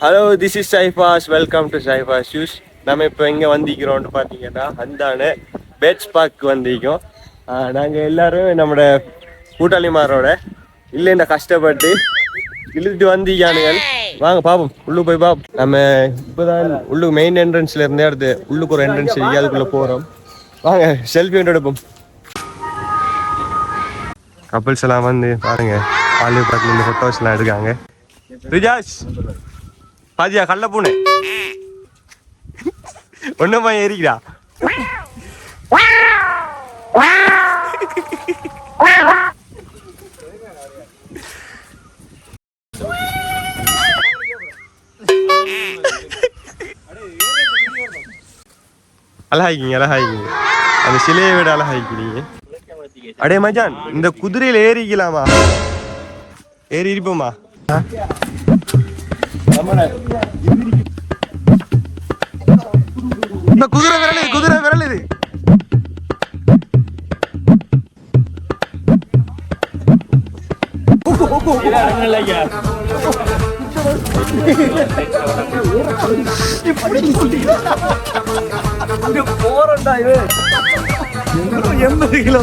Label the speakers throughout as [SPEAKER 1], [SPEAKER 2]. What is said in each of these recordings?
[SPEAKER 1] Hello, this is Saifas. Welcome to Saifas shoes. நம்ம இப்போ எங்கே வந்திக்கிறோம்னு பார்த்தீங்கன்னா அந்தான பேட்ஸ் பார்க் வந்திருக்கோம். நாங்கள் எல்லோரும் நம்மளோட கூட்டாளிமாரோட இல்லைன்னா கஷ்டப்பட்டு இழுத்து வந்திக்கானுங்கள். வாங்க பாப்போம், உள்ளுக்கு போய் பாப்போம். நம்ம இப்போதான் உள்ளுக்கு மெயின் என்ட்ரன்ஸில் இருந்தே அடுத்து உள்ளுக்கு ஒரு என்ட்ரன்ஸ் அதுக்குள்ளே போகிறோம். வாங்க செல்ஃபி ஒன்று எடுப்போம். கப்பிள்ஸ் எல்லாம் வந்து பாருங்க, பாலிவு பார்த்து இந்த ஃபோட்டோஸ்லாம் எடுக்காங்க. ரிஜாஸ் பாதியா கள்ள பூனை ஒன்னுமா ஏறிக்கிறா. அழகாய்க்கிங்க அழகாய்க்கிங்க, அந்த சிலையை விட அழகாய்க்கிறீங்க. அடே மச்சான், இந்த குதிரையில ஏறிக்கலாமா? ஏறி இருப்போமா? இந்த குதிரை விரல், குதிரை விரல் இது. போறா இது 80 கிலோ.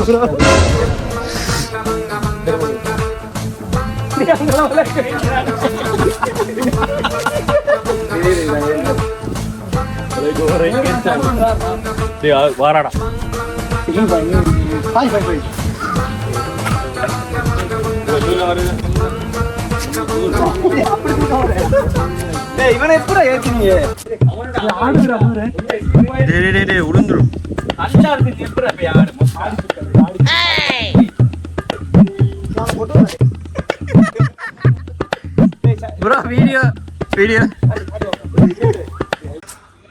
[SPEAKER 1] வாராடா இவனை எப்படா ஏத்தினீங்க? உளுந்துரும் வீடியோ வீடியோ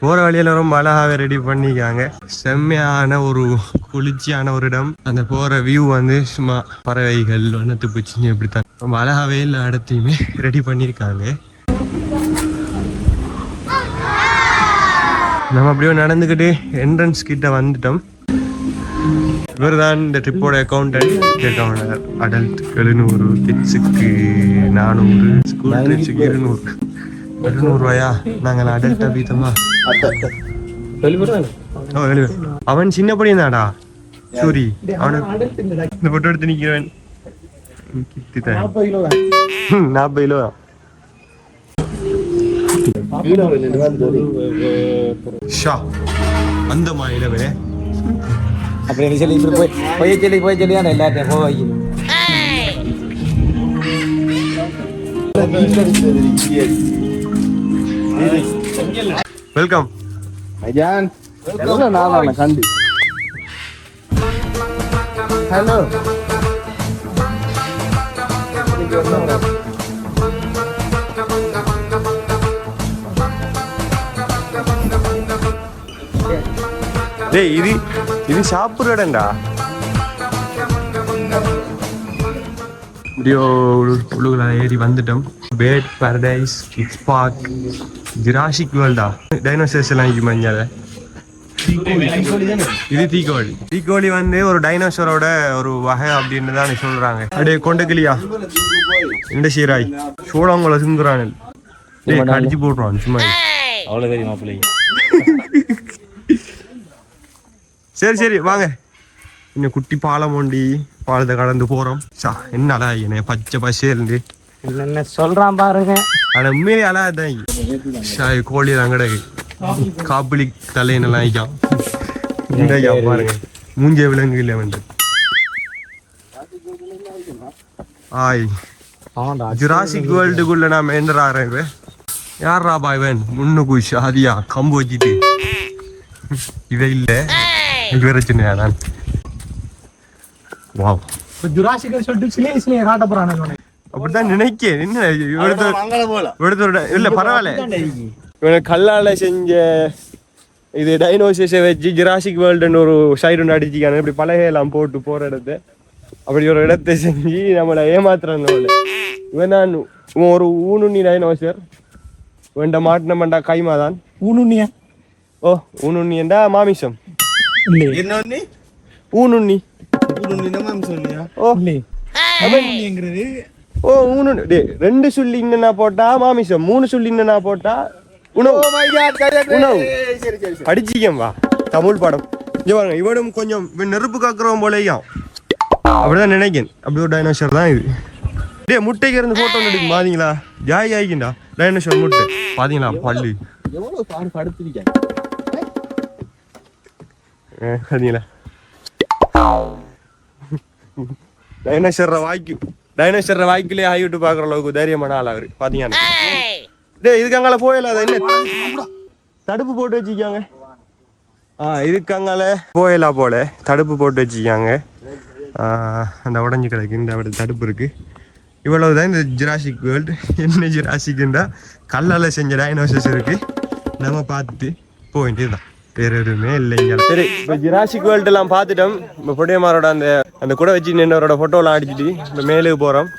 [SPEAKER 1] போற வழியில ரொம்ப அழகாவே ரெடி பண்ணிக்காங்க. செம்மையான ஒரு குளிர்ச்சியான ஒரு இடம். அந்த போற வியூ வந்து சும்மா பறவைகள் வண்ணத்து பூச்சிங்க இப்படித்தான் ரொம்ப அழகாவே எல்லா இடத்தையுமே ரெடி பண்ணியிருக்காங்க. நம்ம அப்படியே நடந்துக்கிட்டு என்ட்ரன்ஸ் கிட்ட வந்துட்டோம். இவர் தான் இந்த ட்ரிப்போட அக்கௌண்டன்ட். அடல்ட் 700, கிட்ஸுக்கு 400, ஸ்கூல் ட்ரிப்ஸுக்கு 200 ரூபாயா? நாங்கள் அடல்ட்டா வீத்தமா? அவன் சின்ன பையன் தாடா சூரி. அவனை இந்த போட்டோ எடுத்து நிக்கிறவன் 40 கிலோ. அந்த மாதிரிலவே அப்படி சொல்லி போய் சொல்லி எல்லாத்தையும் போய் வெல்கம் அஜான். நான் கண்டு ஹலோ டேய், இது சாப்பிட்ற இடம்டா. இப்படியோ உள்ளுக்குள்ள ஏறி வந்துட்டோம். Bird paradise, kids park, Jurassic வேர்ல்டா. டைனோசர்ஸ் எல்லாம் இருக்கு மஞ்சாத. இது தீக்கோழி. தீக்கோழி வந்து ஒரு டைனோசரோட ஒரு வகை அப்படின்னு தான் சொல்றாங்க. அப்படியே கொண்டக்கிளியா இந்த சீராய் சோழாங்குள சிந்துறானு அடிச்சு போட்டுருவான் சும்மா. அவ்வளோ தெரியுமா பிள்ளைங்க? சரி சரி வாங்க, இன்னும் குட்டி பாலம் ஒண்டி பாலத்தை கடந்து போறோம். என்ன அழகா பச்சை பசேருந்து என்ன சொல்றான் பாருங்க. ஆனா உண்மையிலே அழகாதான். கோழி தான் கிடக்கு, காப்பிளி தலையெல்லாம் ஆயிக்கான். பாருங்க மூஞ்ச விலங்கு இல்லை வந்து. ஜுராசிக் வேர்ல்டுக்குள்ள நாம எந்த யாரா பாய்வன் முன்னுக்கு ஷாதியா கம்பு வச்சுட்டு இவ இல்ல வேற சின்ன நான். வாவ், அப்படித்தான் நினைக்கேன். இல்ல பரவாயில்ல, இவனை கல்லால செஞ்ச இது டைனோசர்ஸை வச்சு ஜுராசிக் வேர்ல்டுன்னு ஒரு சைடு ஒன்று அடிச்சுக்கான. இப்படி பலகையெல்லாம் போட்டு போற இடத்த அப்படி ஒரு இடத்தை செஞ்சு நம்மளை ஏமாத்துறாங்க. இவன் தான் ஒரு ஊனுண்ணி டைனோசர். வேண்ட மாட்டின மண்டா கைமாதான் ஊனுண்ணியா? ஓ, ஊனுண்ணி என்றா மாமிசம். ஊனுண்ணி மாமிசம். ஓ, ஓ 3 டே 2 சுள்ளி இன்னனா போட்டா மாமிசம் 3 சுள்ளி இன்னனா போட்டா உணவு. ஓ மை காட் உணவு. சரி சரி படிச்சிக்கம் வா தமிழ் பாடம். இங்க பாருங்க இவனும் கொஞ்சம் நெருப்பு காக்குறவன் போலயும் அப்படிதான் நினைக்கிறேன். அப்படி ஒரு டைனோசர் தான் இது. டே முட்டைக்கு இருந்து போட்டோ எடுக்கும் பாத்தீங்களா? ஜாய் ஆகிக்கிண்டா டைனோசர் முட்டை பாத்தீங்களா? பல்லு எவ்வளவு பாடு படுத்திருக்கேன் பாத்தீங்களா? டைனோசர் வாய்க்குள்ளே ஆகிவிட்டு பாக்குற அளவுக்கு தைரியமான ஆள் அவரு பாத்தீங்கன்னா. டே இதுக்கு அங்கால போயலாத என்ன தடுப்பு போட்டு வச்சுக்காங்க. இதுக்கு அங்கால போயலா போல தடுப்பு போட்டு வச்சுக்காங்க. அந்த உடஞ்சி கிடக்கு இந்த தடுப்பு இருக்கு. இவ்வளவுதான் இந்த ஜுராசிக் வேர்ல்டு. என்ன ஜுராசிக்ன்றா கல்லால் செஞ்ச டைனோசர்ஸ் இருக்கு. நம்ம பார்த்துட்டு போக வேண்டியதுதான், வேற எதுவுமே இல்லைங்க. சரி இப்போ ஜுராசிக் வேர்ல்டு எல்லாம் பார்த்துட்டோம். இப்போ பொடியமாரோட அந்த கூட வச்சு நின்றவரோட ஃபோட்டோலாம் அடிச்சுட்டு இப்போ மேலுக்கு போகிறோம்.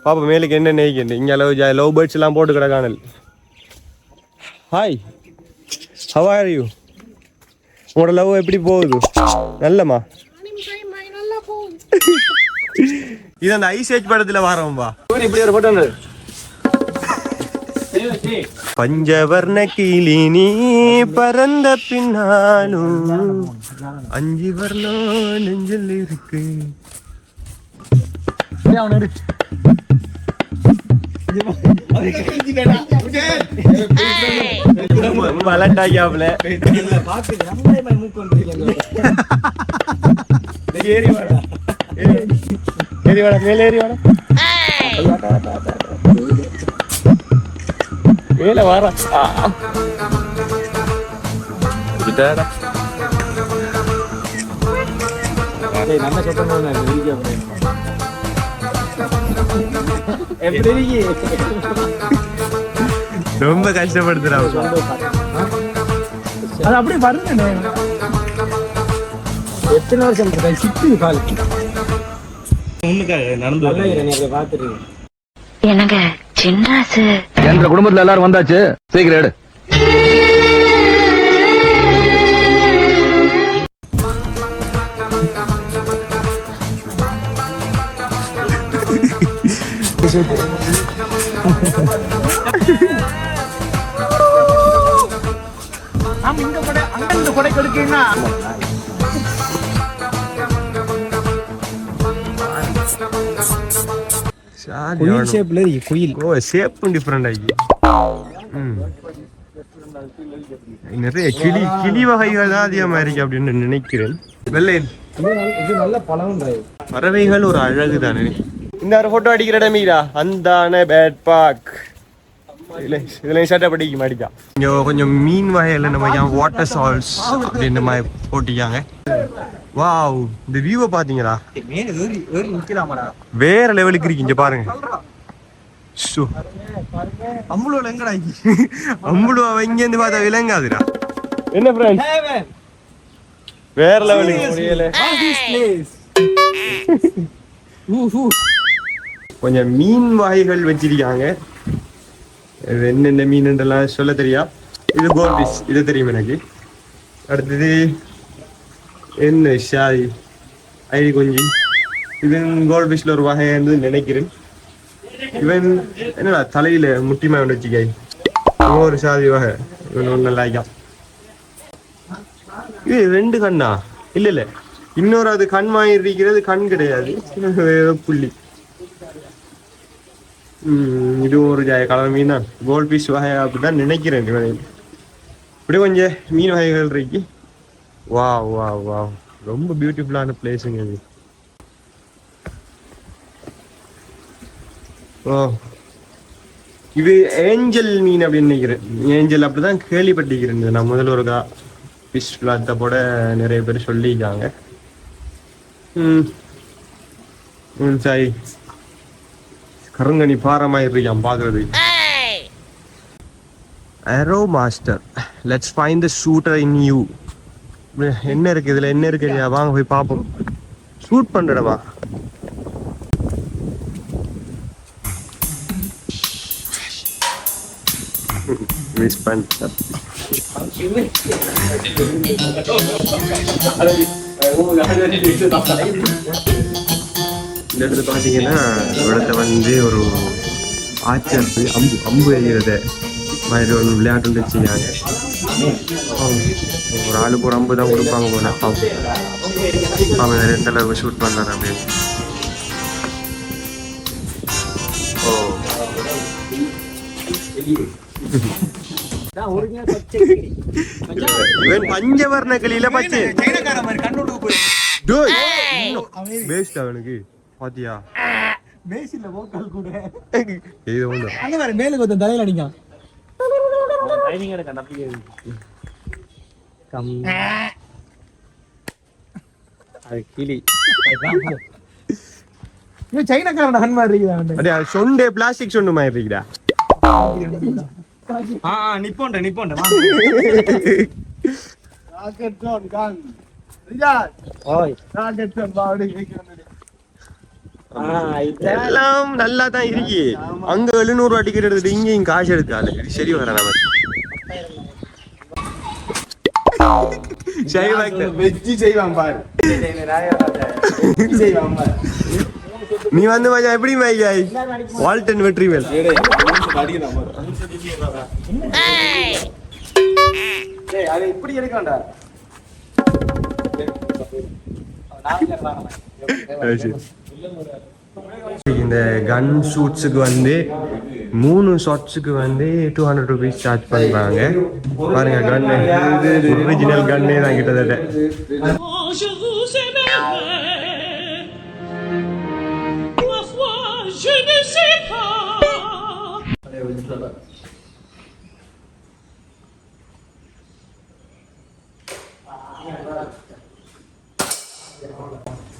[SPEAKER 1] பாப்பா மேலுக்கு என்ன நெய்க்கிண்டு இங்கே லவ் பேர்ட்ஸ் எல்லாம் போட்டு கிடக்கானல். Hi, how are you? உங்களோட லவ் எப்படி போகுது? நல்லம்மா. இது அந்த ஐசேஜ் படத்துல வாரம்பா. இப்படி ஒரு போட்டோ. பஞ்சவர்ண கிளி நீ பறந்த பின்னாலும் 5 வர்ணம் நெஞ்சில் இருக்கு. வளட்டாக்கியாப்ல ஏறி வாடா மேலே ஏறி வாடா மேல வாரா நல்ல ரொம்ப கஷ்டப்படுத்துறாங்க. அது அப்படியே வருங்க. எத்தனை வருஷம் சிட்டு காலுக்கு
[SPEAKER 2] என்னங்க சின்னாசு
[SPEAKER 3] என்ற குடும்பத்துல எல்லாரும் வந்தாச்சு, சீக்கிரம் எடு.
[SPEAKER 4] கொடை கொடுக்கீங்கன்னா குயில் ஷேப்ல இருக்கு. குயில்
[SPEAKER 1] ஷேப்பும் டிஃபரெண்ட் ஆகி நிறைய கிளி வகைகள் தான் அதிகமா இருக்கு அப்படின்னு நினைக்கிறேன். வெள்ளை
[SPEAKER 4] நல்ல பழம்
[SPEAKER 1] பறவைகள் ஒரு அழகு தானே. இந்த ஒரு போட்டோ அடிக்கிற இடமீரா அந்தான பேட் பார்க் இதுல சட்டை படிக்க மாட்டிக்கா. இங்க கொஞ்சம் மீன் வகையில நம்ம வாட்டர் சால்ஸ் அப்படின்ற மாதிரி போட்டிக்காங்க. வாவ், இந்த வியூவை பாத்தீங்களா? வேற லெவலுக்கு இருக்கு. இங்க பாருங்க. அம்புழுவ எங்கடா? அம்புழுவ இங்க இருந்து பார்த்தா விளங்காதுடா. என்ன ஃப்ரெண்ட்? வேற லெவலுக்கு கொஞ்சம் மீன் வகைகள் வச்சிருக்காங்க. என்னென்ன மீன்லாம் சொல்ல தெரியா. இது கோல்பிஸ், இது தெரியும் எனக்கு. அடுத்தது என்ன ஷாய் ஐடி கொஞ்சம் இது கோல்பிஸ்ல ஒரு வகை நினைக்கிறேன். இவன் என்னடா தலையில முட்டிமா வச்சுக்காய் ஒரு சாதி வகை. இவன் ஒன்று நல்லாய்க்கான். இது 2 கண்ணா? இல்ல இன்னொரு அது கண் வாங்கி இருக்கிறது கண் கிடையாது, புள்ளி. இது ஒரு கலர் மீன் தான், கோல்ட் பீஸ் வகை அப்படிதான் நினைக்கிறேன். இப்படி கொஞ்சம் மீன் வகைகள் இருக்கு. வா வா வா, ரொம்ப பியூட்டிஃபுல்லான பிளேஸுங்க இது. ஓ, இது ஏஞ்சல் மீன் அப்படின்னு நினைக்கிறேன். ஏஞ்சல் அப்படிதான் கேள்விப்பட்டிருக்கிறேன். நான் முதல்ல ஒரு ஃபிஷ் பிளாத்த போட நிறைய பேர் சொல்லியிருக்காங்க. சாரி, கருங்கனி பாரமாயிருக்கான் பாக்குறது. Arrow Master, let's find the shooter in you. என்ன இருக்கு இதுல? என்ன இருக்கு? வாங்க போய் பாப்போம். ஷூட் பண்றடமா? மிஸ் பண்ண இந்த இடத்துல பார்த்தீங்கன்னா இடத்த வந்து ஒரு ஆச்சர் அம்பு எறிகிறத மாதிரி ஒரு விளையாட்டு வச்சுருக்காங்க. ஒரு ஆளுக்கு ஒரு அம்பு தான் கொடுப்பாங்க போல. அவங்க எந்த அளவுக்கு ஷூட் பண்ணுறாங்க அப்படின்னு. இவன் பஞ்சவர்ண கிளியில பச்சை அவனுக்கு பாத்தியா
[SPEAKER 4] மேலுக்கு ஒருத்தன் தலையில அடிக்கான்.
[SPEAKER 1] கிளி
[SPEAKER 4] சைனாக்காரன் ஹன் மாதிரி இருக்குதா?
[SPEAKER 1] சொண்டே பிளாஸ்டிக் சொண்டு மாதிரி இருக்குடா.
[SPEAKER 4] நிப்போண்ட
[SPEAKER 1] எல்லாம் நல்லா தான் இருக்கு. அங்க 700 டிக்கெட் எடுத்துட்டு இங்கேயும் காசு எடுக்காது. சரி வர நம்ம நீ வந்து மஜா எப்படி மைகாய் வால்டன் வெற்றிவேல்
[SPEAKER 4] இப்படி எடுக்கண்டா.
[SPEAKER 1] இந்த கன் ஷூட்ஸுக்கு வந்து 3 ஷாட்ஸுக்கு வந்து 200 rupees சார்ஜ் பண்றாங்க. பாருங்க கன் ஒரிஜினல் கன்னே தான் கிட்டத்தட்ட.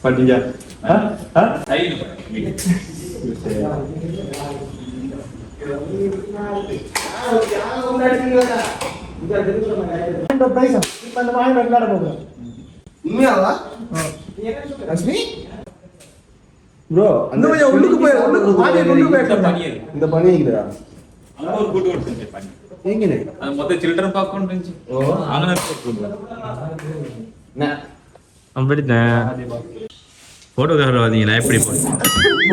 [SPEAKER 5] பண்ணியா
[SPEAKER 4] ப்ரோ அந்த உள்ளுக்கு போய் இந்த பனி இருக்குடா.
[SPEAKER 5] ஒரு கூட்டு கொடுத்து பண்ணி
[SPEAKER 4] எங்கனே
[SPEAKER 5] அது மொத்த சில்ட்ரன் பார்க்க இருந்துச்சு. அங்க அப்படித்தான் போட்டோகிராஃபர் வந்தீங்களா? எப்படி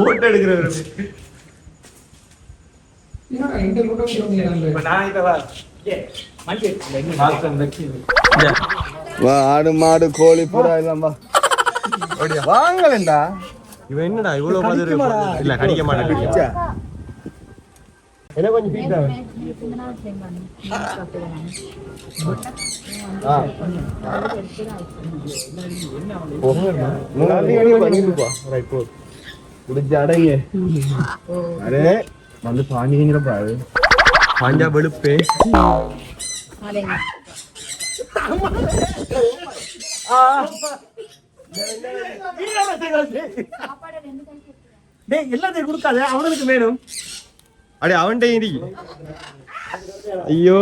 [SPEAKER 1] போட்டோ எடுக்கிறவர்
[SPEAKER 4] ஆடு மாடு கோழி புறா எல்லாம் வாங்கலண்டா.
[SPEAKER 1] இவன் என்னடா இவ்வளவு பதில் இல்ல கடிக்க மாட்டேன். என்ன கொஞ்சம் ஃபீட் ஆகும்.
[SPEAKER 4] அடங்க அரே வந்து பாஞ்சிங்கிற பாரு
[SPEAKER 1] பாஞ்சா வெளுப்பே.
[SPEAKER 4] எல்லாத்தையும் கொடுக்காத, அவனுக்கு வேணும்.
[SPEAKER 1] அடே அவன்கிட்ட இருக்கு. ஐயோ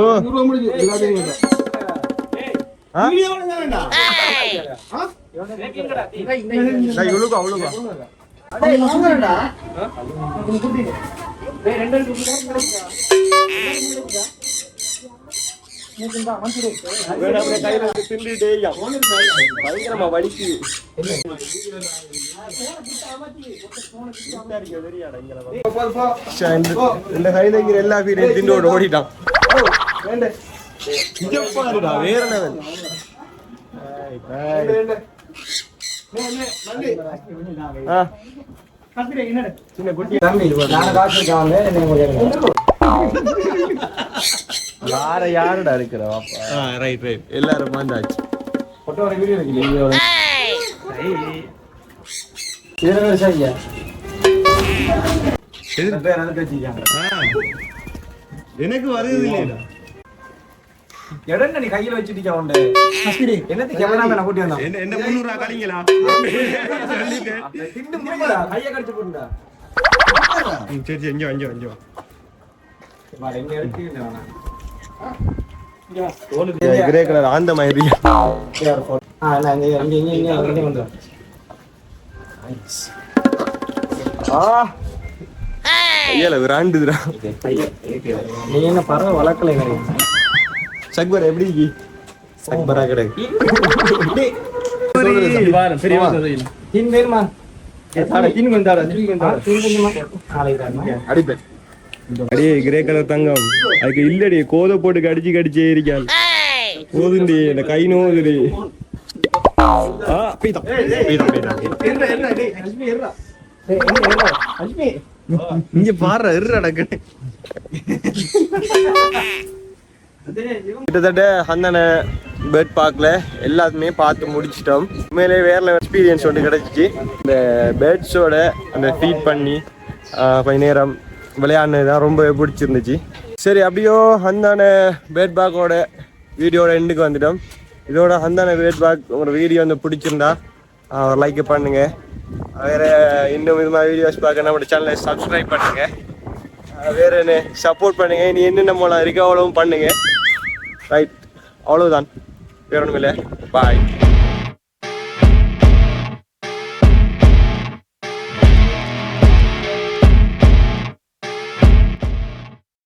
[SPEAKER 1] இவ்வளோக்கா அவ்வளோக்கா பயங்கரமா வலிக்கு. இந்த கையில இருக்கிற எல்லா வீடும் திண்டோடு ஓடிட்டான். வேற லெவல். சின்ன குட்டி
[SPEAKER 4] யாருடா இருக்கிற
[SPEAKER 1] ரைட் ரைட் எல்லாரும் வந்தாச்சு. எனக்கு வருது இல்லையா
[SPEAKER 4] எடங்க நீ கையில வச்சிட்டீங்க உண்டு என்னது கேமராமேன் கூட்டி வந்தான்.
[SPEAKER 1] என்ன 300 கழிங்களா
[SPEAKER 4] திண்டு முடியல கைய கடிச்சு போடுடா.
[SPEAKER 1] சரி சரி இங்க இங்க இங்க
[SPEAKER 4] வா எங்க எடுத்துங்க வேணா.
[SPEAKER 1] கிரே கலர் ஆந்த மாதிரி.
[SPEAKER 4] நான் இங்க வந்து
[SPEAKER 1] ஐயால விராண்டுதுடா.
[SPEAKER 4] நீ என்ன பறவை வளர்க்கல
[SPEAKER 1] சக்பர் எப்படி சக்பரா கிடையாது.
[SPEAKER 4] வேணுமா
[SPEAKER 1] அடிப்பேன் அடியே கிரே கலர் தங்கம் அதுக்கு இல்லடி கோதை போட்டு கடிச்சு இருக்காள் போதுண்டி இந்த கை நோதுடி இங்க பாரு நடக்கு கிட்டத்தட்ட அந்த பேர்ட் பார்க்ல எல்லாத்துமே பார்த்து முடிச்சிட்டோம். உண்மையிலே வேற எக்ஸ்பீரியன்ஸ் ஒன்று கிடைச்சிச்சு. இந்த பேர்ட்ஸோட அந்த ஃபீட் பண்ணி கொஞ்ச நேரம் விளையாடுனது தான் ரொம்ப பிடிச்சிருந்துச்சு. சரி, அப்படியோ அந்தான பேர்ட் பார்க்கோட வீடியோட எண்டுக்கு வந்துட்டோம். இதோட அந்தான பேர்ட் பார்க் உங்களோட வீடியோ வந்து பிடிச்சிருந்தா லைக் பண்ணுங்க. வேற இன்னும் இது மாதிரி வீடியோஸ் பார்க்க நம்மளோட சேனலை சப்ஸ்கிரைப் பண்ணுங்க. வேற என்ன சப்போர்ட் பண்ணுங்க. இனி என்னென்ன மூலம் இருக்கோ அவ்வளவும் பண்ணுங்க. ரைட், அவ்வளவுதான், வேற ஒன்றும் இல்லை. பாய்.